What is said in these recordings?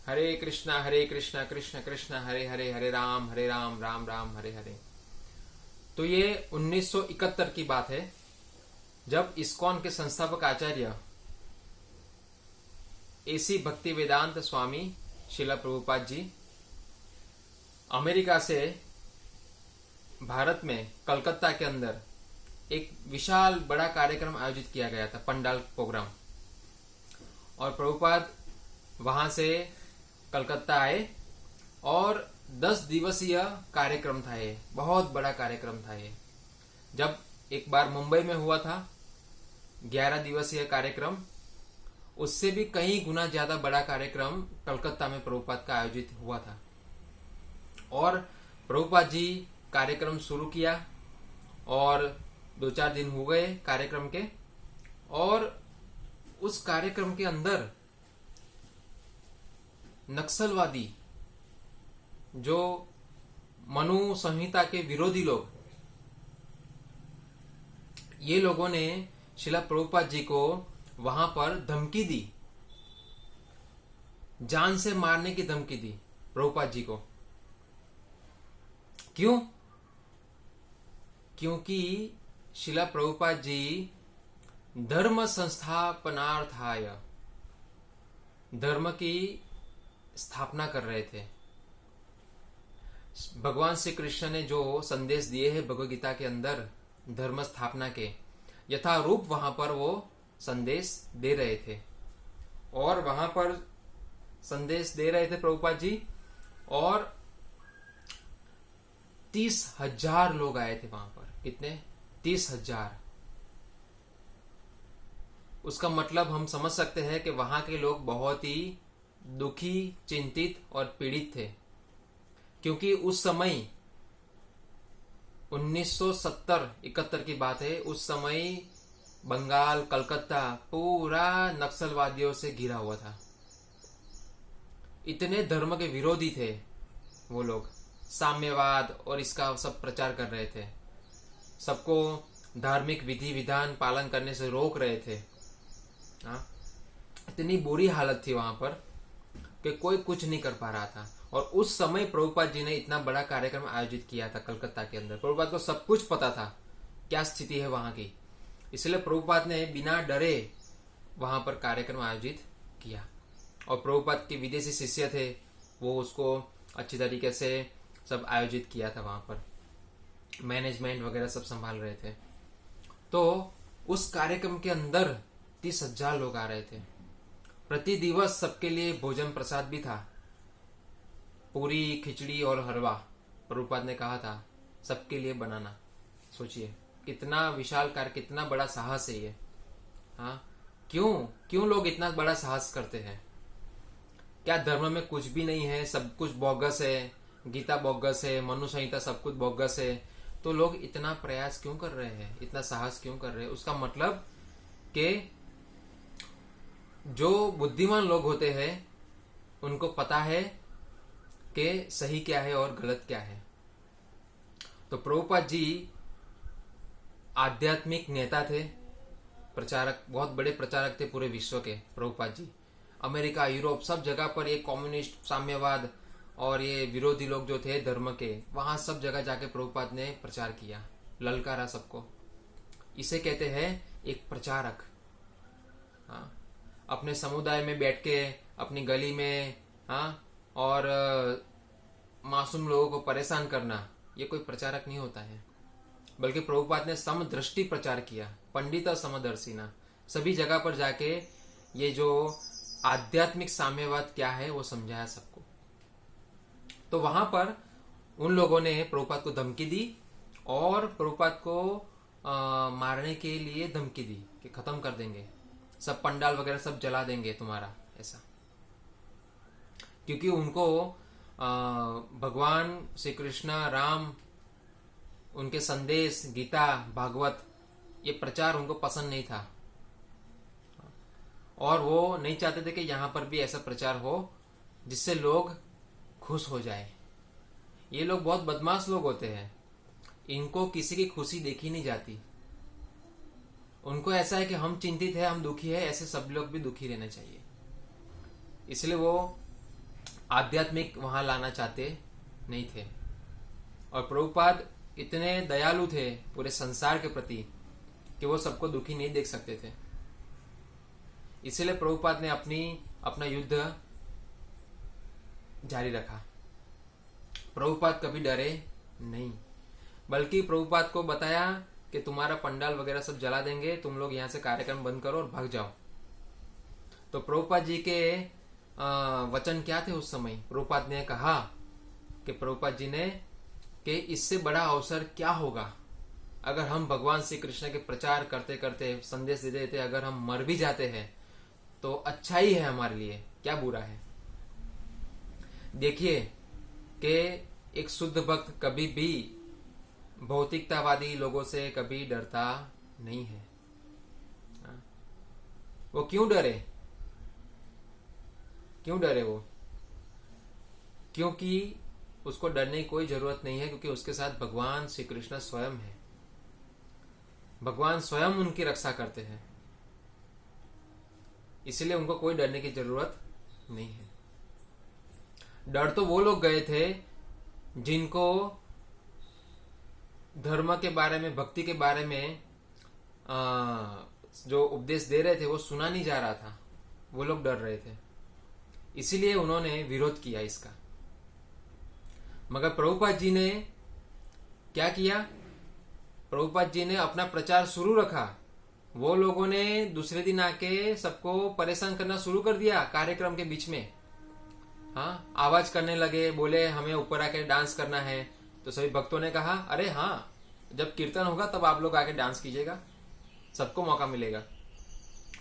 हरे कृष्णा कृष्ण कृष्ण हरे हरे, हरे राम राम राम हरे हरे। तो ये 1971 की बात है, जब इस्कॉन के संस्थापक आचार्य एसी भक्ति वेदांत स्वामी शिला प्रभुपाद जी अमेरिका से भारत में कलकत्ता के अंदर एक विशाल बड़ा कार्यक्रम आयोजित किया गया था, पंडाल प्रोग्राम। और प्रभुपाद वहां से कलकत्ता आए और 10 दिवसीय कार्यक्रम था। ये बहुत बड़ा कार्यक्रम था। ये जब एक बार मुंबई में हुआ था 11 दिवसीय कार्यक्रम, उससे भी कई गुना ज्यादा बड़ा कार्यक्रम कलकत्ता में प्रभुपाद का आयोजित हुआ था। और प्रभुपाद जी कार्यक्रम शुरू किया और 2-4 दिन हो गए कार्यक्रम के, और उस कार्यक्रम के अंदर नक्सलवादी, जो मनु संहिता के विरोधी लोग, ये लोगों ने शिला प्रभुपाद जी को वहां पर धमकी दी, जान से मारने की धमकी दी प्रभुपाद जी को। क्यों? क्योंकि शिला प्रभुपाद जी धर्म संस्थापनार्थाय, धर्म की स्थापना कर रहे थे। भगवान श्री कृष्ण ने जो संदेश दिए हैं भगवद गीता के अंदर धर्म स्थापना के, यथारूप वहां पर वो संदेश दे रहे थे। और वहां पर संदेश दे रहे थे प्रभुपाद जी, और 30,000 लोग आए थे वहां पर। कितने? 30,000। उसका मतलब हम समझ सकते हैं कि वहां के लोग बहुत ही दुखी, चिंतित और पीड़ित थे, क्योंकि उस समय 1970-71 की बात है। उस समय बंगाल, कलकत्ता पूरा नक्सलवादियों से घिरा हुआ था। इतने धर्म के विरोधी थे वो लोग, साम्यवाद और इसका सब प्रचार कर रहे थे, सबको धार्मिक विधि विधान पालन करने से रोक रहे थे। इतनी बुरी हालत थी वहां पर कि कोई कुछ नहीं कर पा रहा था। और उस समय प्रभुपाद जी ने इतना बड़ा कार्यक्रम आयोजित किया था कलकत्ता के अंदर। प्रभुपाद को सब कुछ पता था क्या स्थिति है वहां की, इसलिए प्रभुपाद ने बिना डरे वहां पर कार्यक्रम आयोजित किया। और प्रभुपाद के विदेशी शिष्य थे, वो उसको अच्छी तरीके से सब आयोजित किया था। वहां पर मैनेजमेंट वगैरह सब संभाल रहे थे। तो उस कार्यक्रम के अंदर 30,000 लोग आ रहे थे। प्रति दिवस सबके लिए भोजन प्रसाद भी था, पूरी, खिचड़ी और हलवा प्रभुपाद ने कहा था सबके लिए बनाना। सोचिए कितना विशाल कार्य, कितना बड़ा साहस है ये। हाँ, क्यों लोग इतना बड़ा साहस करते हैं? क्या धर्म में कुछ भी नहीं है? सब कुछ बोगस है, गीता बोगस है, मनु संहिता सब कुछ बोगस है। तो लोग इतना प्रयास क्यों कर रहे हैं, इतना साहस क्यों कर रहे हैं? उसका मतलब कि जो बुद्धिमान लोग होते हैं उनको पता है कि सही क्या है और गलत क्या है। तो प्रभुपाद जी आध्यात्मिक नेता थे, प्रचारक, बहुत बड़े प्रचारक थे पूरे विश्व के। प्रभुपाद जी अमेरिका, यूरोप सब जगह पर ये कम्युनिस्ट, साम्यवाद और ये विरोधी लोग जो थे धर्म के, वहां सब जगह जाके प्रभुपाद ने प्रचार किया, ललकारा सबको। इसे कहते हैं एक प्रचारक। हाँ, अपने समुदाय में बैठ के, अपनी गली में, हाँ, और मासूम लोगों को परेशान करना, ये कोई प्रचारक नहीं होता है। बल्कि प्रभुपाद ने समदृष्टि प्रचार किया, पंडित समदर्शिना। सभी जगह पर जाके ये जो आध्यात्मिक साम्यवाद क्या है वो समझाया सबको। तो वहां पर उन लोगों ने प्रभुपाद को धमकी दी और प्रभुपाद को मारने के लिए धमकी दी कि खत्म कर देंगे, सब पंडाल वगैरह सब जला देंगे तुम्हारा, ऐसा। क्योंकि उनको भगवान श्री कृष्ण, राम, उनके संदेश, गीता, भागवत, ये प्रचार उनको पसंद नहीं था। और वो नहीं चाहते थे कि यहां पर भी ऐसा प्रचार हो जिससे लोग खुश हो जाए। ये लोग बहुत बदमाश लोग होते हैं, इनको किसी की खुशी देखी नहीं जाती। उनको ऐसा है कि हम चिंतित है, हम दुखी है, ऐसे सब लोग भी दुखी रहना चाहिए। इसलिए वो आध्यात्मिक वहां लाना चाहते नहीं थे। और प्रभुपाद इतने दयालु थे पूरे संसार के प्रति कि वो सबको दुखी नहीं देख सकते थे। इसीलिए प्रभुपाद ने अपना युद्ध जारी रखा। प्रभुपाद कभी डरे नहीं, बल्कि प्रभुपाद को बताया कि तुम्हारा पंडाल वगैरह सब जला देंगे, तुम लोग यहाँ से कार्यक्रम बंद करो और भाग जाओ। तो प्रभुपाद जी के वचन क्या थे उस समय? प्रभुपाद ने कहा कि प्रभुपाद जी ने कि इससे बड़ा अवसर क्या होगा अगर हम भगवान श्री कृष्ण के प्रचार करते करते संदेश दे देते, अगर हम मर भी जाते हैं तो अच्छा ही है हमारे लिए, क्या बुरा है। देखिए कि एक शुद्ध भक्त कभी भी भौतिकतावादी लोगों से कभी डरता नहीं है। वो क्यों डरे? क्यों डरे वो? क्योंकि उसको डरने की कोई जरूरत नहीं है, क्योंकि उसके साथ भगवान श्री कृष्ण स्वयं है। भगवान स्वयं उनकी रक्षा करते हैं, इसलिए उनको कोई डरने की जरूरत नहीं है। डर तो वो लोग गए थे जिनको धर्म के बारे में, भक्ति के बारे में जो उपदेश दे रहे थे वो सुना नहीं जा रहा था। वो लोग डर रहे थे, इसीलिए उन्होंने विरोध किया इसका। मगर प्रभुपाद जी ने क्या किया? प्रभुपाद जी ने अपना प्रचार शुरू रखा। वो लोगों ने दूसरे दिन आके सबको परेशान करना शुरू कर दिया कार्यक्रम के बीच में। हाँ, आवाज करने लगे, बोले हमें ऊपर आके डांस करना है। तो सभी भक्तों ने कहा अरे हाँ, जब कीर्तन होगा तब आप लोग आके डांस कीजिएगा, सबको मौका मिलेगा।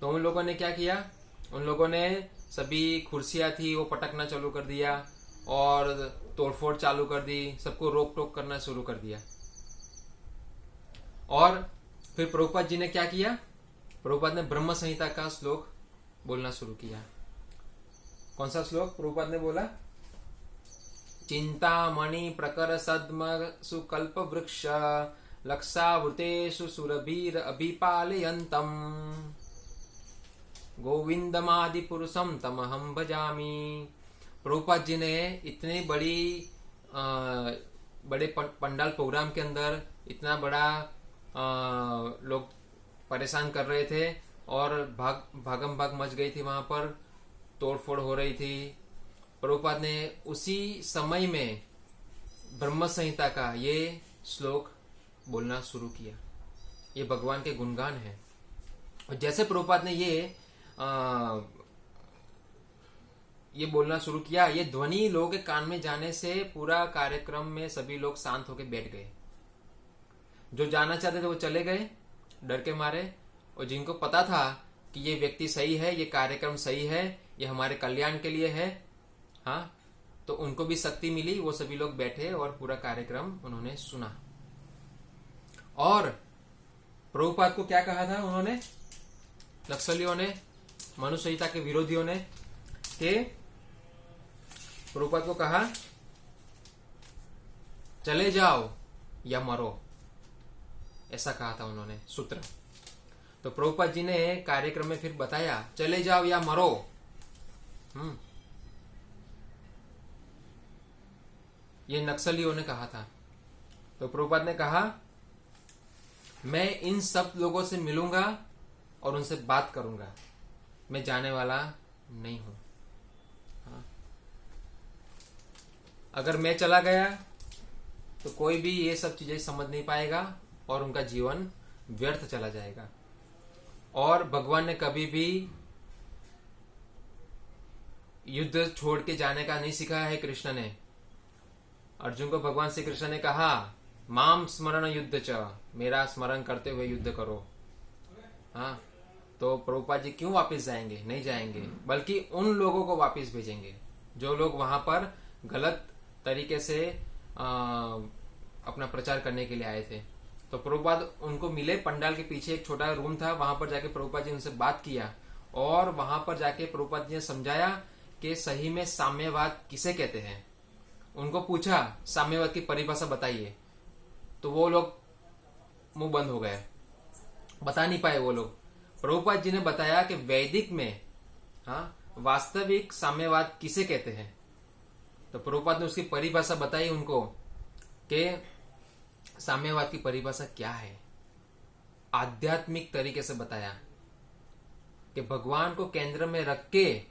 तो उन लोगों ने क्या किया? उन लोगों ने सभी कुर्सियां थी वो पटकना चालू कर दिया और तोड़फोड़ चालू कर दी, सबको रोक टोक करना शुरू कर दिया। और फिर प्रभुपाद जी ने क्या किया? प्रभुपाद ने ब्रह्म संहिता का श्लोक बोलना शुरू किया। कौन सा श्लोक प्रभुपाद ने बोला? चिंतामणि प्रकर सद्म सुकल्प वृक्ष लक्षावृतेषु सुरभीर अभिपालयन्तम गोविंदमादि पुरुषम तमहम भजामि। प्रभुपाद जी ने इतनी बड़े पंडाल प्रोग्राम के अंदर इतना बड़ा लोग परेशान कर रहे थे और भागम भाग मच गई थी, वहां पर तोड़फोड़ हो रही थी। प्रभुपाद ने उसी समय में ब्रह्म संहिता का ये श्लोक बोलना शुरू किया। ये भगवान के गुणगान है। और जैसे प्रभुपाद ने ये बोलना शुरू किया, ये ध्वनि लोगों के कान में जाने से पूरा कार्यक्रम में सभी लोग शांत होकर बैठ गए। जो जाना चाहते थे वो चले गए डर के मारे, और जिनको पता था कि ये व्यक्ति सही है, ये कार्यक्रम सही है, ये हमारे कल्याण के लिए है, हाँ, तो उनको भी शक्ति मिली। वो सभी लोग बैठे और पूरा कार्यक्रम उन्होंने सुना। और प्रभुपाद को क्या कहा था उन्होंने? नक्सलियों ने, मनु संहिता के विरोधियों ने, कि प्रभुपाद को कहा चले जाओ या मरो, ऐसा कहा था उन्होंने सूत्र। तो प्रभुपाद जी ने कार्यक्रम में फिर बताया चले जाओ या मरो। ये नक्सलियों ने कहा था। तो प्रभुपाद ने कहा मैं इन सब लोगों से मिलूंगा और उनसे बात करूंगा, मैं जाने वाला नहीं हूं। हाँ। अगर मैं चला गया तो कोई भी ये सब चीजें समझ नहीं पाएगा और उनका जीवन व्यर्थ चला जाएगा। और भगवान ने कभी भी युद्ध छोड़ के जाने का नहीं सिखाया है। कृष्ण ने अर्जुन को, भगवान श्री कृष्ण ने कहा माम स्मरण युद्ध च, मेरा स्मरण करते हुए युद्ध करो। हाँ, तो प्रभुपाद जी क्यों वापस जाएंगे? नहीं जाएंगे, बल्कि उन लोगों को वापस भेजेंगे जो लोग वहां पर गलत तरीके से अपना प्रचार करने के लिए आए थे। तो प्रभुपाद उनको मिले, पंडाल के पीछे एक छोटा रूम था, वहां पर जाके प्रभुपाद जी उनसे बात किया और वहां पर जाके प्रभुपाद जी ने समझाया कि सही में साम्यवाद किसे कहते हैं। उनको पूछा साम्यवाद की परिभाषा बताइए, तो वो लोग मुंह बंद हो गए, बता नहीं पाए वो लोग। प्रभुपाद जी ने बताया कि वैदिक में हाँ वास्तविक साम्यवाद किसे कहते हैं, तो प्रभुपाद ने उसकी परिभाषा बताई उनको कि साम्यवाद की परिभाषा क्या है, आध्यात्मिक तरीके से बताया कि भगवान को केंद्र में रख के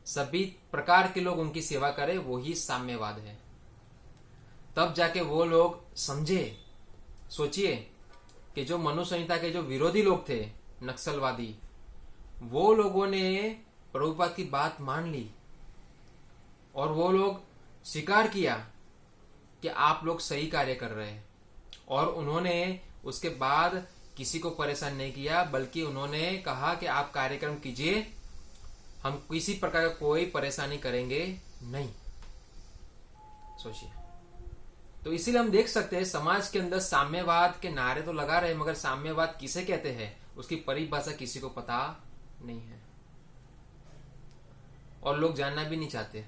सभी प्रकार के लोग उनकी सेवा करें, वो ही साम्यवाद है। तब जाके वो लोग समझे। सोचिए कि जो मनु संहिता के जो विरोधी लोग थे, नक्सलवादी, वो लोगों ने प्रभुपाद की बात मान ली और वो लोग स्वीकार किया कि आप लोग सही कार्य कर रहे हैं, और उन्होंने उसके बाद किसी को परेशान नहीं किया, बल्कि उन्होंने कहा कि आप कार्यक्रम कीजिए, हम किसी प्रकार का कोई परेशानी करेंगे नहीं। सोचिए। तो इसीलिए हम देख सकते हैं समाज के अंदर साम्यवाद के नारे तो लगा रहे, मगर साम्यवाद किसे कहते हैं उसकी परिभाषा किसी को पता नहीं है, और लोग जानना भी नहीं चाहते,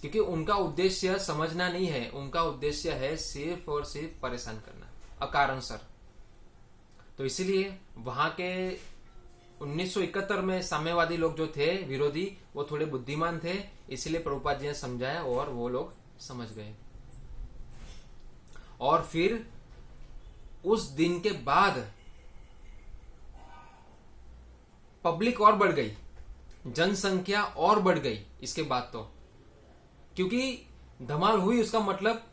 क्योंकि उनका उद्देश्य समझना नहीं है, उनका उद्देश्य है सिर्फ और सिर्फ परेशान करना अकारण सर। तो इसीलिए वहां के 1971 में साम्यवादी लोग जो थे विरोधी, वो थोड़े बुद्धिमान थे, इसलिए प्रभुपाद जी ने समझाया और वो लोग समझ गए। और फिर उस दिन के बाद पब्लिक और बढ़ गई, जनसंख्या और बढ़ गई इसके बाद, तो क्योंकि धमाल हुई। उसका मतलब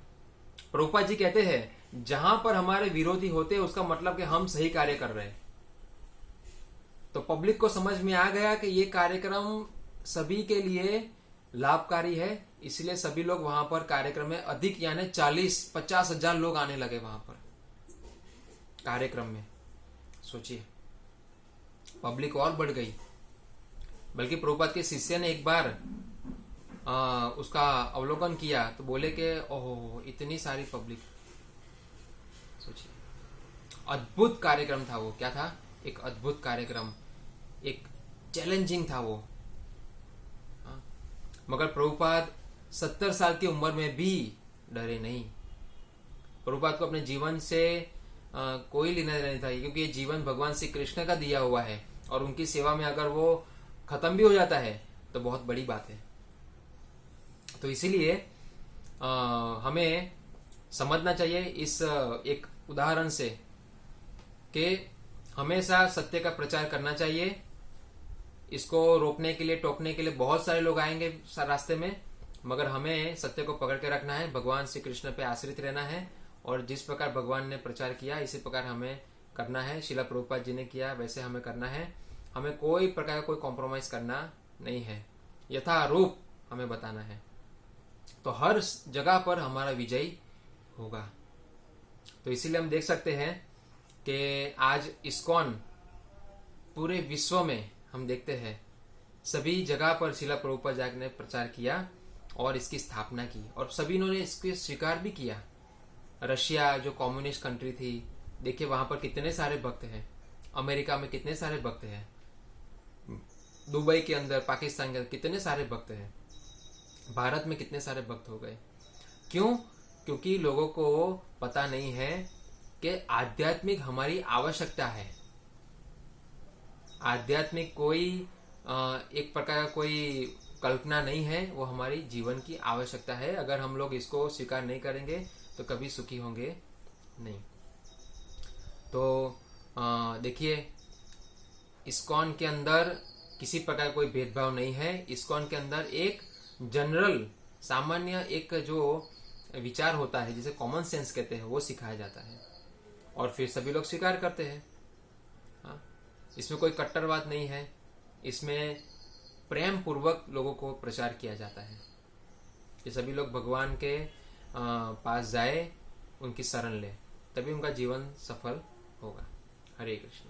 प्रभुपाद जी कहते हैं जहां पर हमारे विरोधी होते हैं उसका मतलब कि हम सही कार्य कर रहे हैं। तो पब्लिक को समझ में आ गया कि ये कार्यक्रम सभी के लिए लाभकारी है, इसलिए सभी लोग वहां पर कार्यक्रम में अधिक यानी 40-50 हजार लोग आने लगे वहां पर कार्यक्रम में। सोचिए, पब्लिक और बढ़ गई। बल्कि प्रभुपाद के शिष्य ने एक बार उसका अवलोकन किया तो बोले कि ओहो इतनी सारी पब्लिक। सोचिए, अद्भुत कार्यक्रम था वो। क्या था? एक अद्भुत कार्यक्रम, एक चैलेंजिंग था वो। मगर प्रभुपाद 70 साल की उम्र में भी डरे नहीं। प्रभुपाद को अपने जीवन से कोई लेना देना नहीं था, क्योंकि ये जीवन भगवान श्री कृष्ण का दिया हुआ है, और उनकी सेवा में अगर वो खत्म भी हो जाता है तो बहुत बड़ी बात है। तो इसीलिए हमें समझना चाहिए इस एक उदाहरण से कि हमेशा सत्य का प्रचार करना चाहिए। इसको रोकने के लिए, टोकने के लिए बहुत सारे लोग आएंगे रास्ते में, मगर हमें सत्य को पकड़ के रखना है, भगवान श्री कृष्ण पे आश्रित रहना है, और जिस प्रकार भगवान ने प्रचार किया इसी प्रकार हमें करना है। शिला प्रभुपाद जी ने किया वैसे हमें करना है। हमें कोई प्रकार का कोई कॉम्प्रोमाइज करना नहीं है, यथारूप हमें बताना है, तो हर जगह पर हमारा विजय होगा। तो इसीलिए हम देख सकते हैं कि आज इस्कॉन पूरे विश्व में हम देखते हैं सभी जगह पर शिला प्रभुपाद जी ने प्रचार किया और इसकी स्थापना की, और सभी ने इसको स्वीकार भी किया। रशिया जो कम्युनिस्ट कंट्री थी, देखिए वहां पर कितने सारे भक्त हैं, अमेरिका में कितने सारे भक्त हैं, दुबई के अंदर, पाकिस्तान के अंदर कितने सारे भक्त हैं, भारत में कितने सारे भक्त हो गए। क्यों? क्योंकि लोगों को पता नहीं है कि आध्यात्मिक हमारी आवश्यकता है। आध्यात्मिक कोई एक प्रकार का कोई कल्पना नहीं है, वो हमारी जीवन की आवश्यकता है। अगर हम लोग इसको स्वीकार नहीं करेंगे तो कभी सुखी होंगे नहीं। तो देखिए, इस्कॉन के अंदर किसी प्रकार का कोई भेदभाव नहीं है। इस्कॉन के अंदर एक जनरल, सामान्य एक जो विचार होता है जिसे कॉमन सेंस कहते हैं, वो सिखाया जाता है, और फिर सभी लोग स्वीकार करते हैं। इसमें कोई कट्टरवाद नहीं है, इसमें प्रेम पूर्वक लोगों को प्रचार किया जाता है कि सभी लोग भगवान के पास जाए, उनकी शरण ले, तभी उनका जीवन सफल होगा। हरे कृष्ण।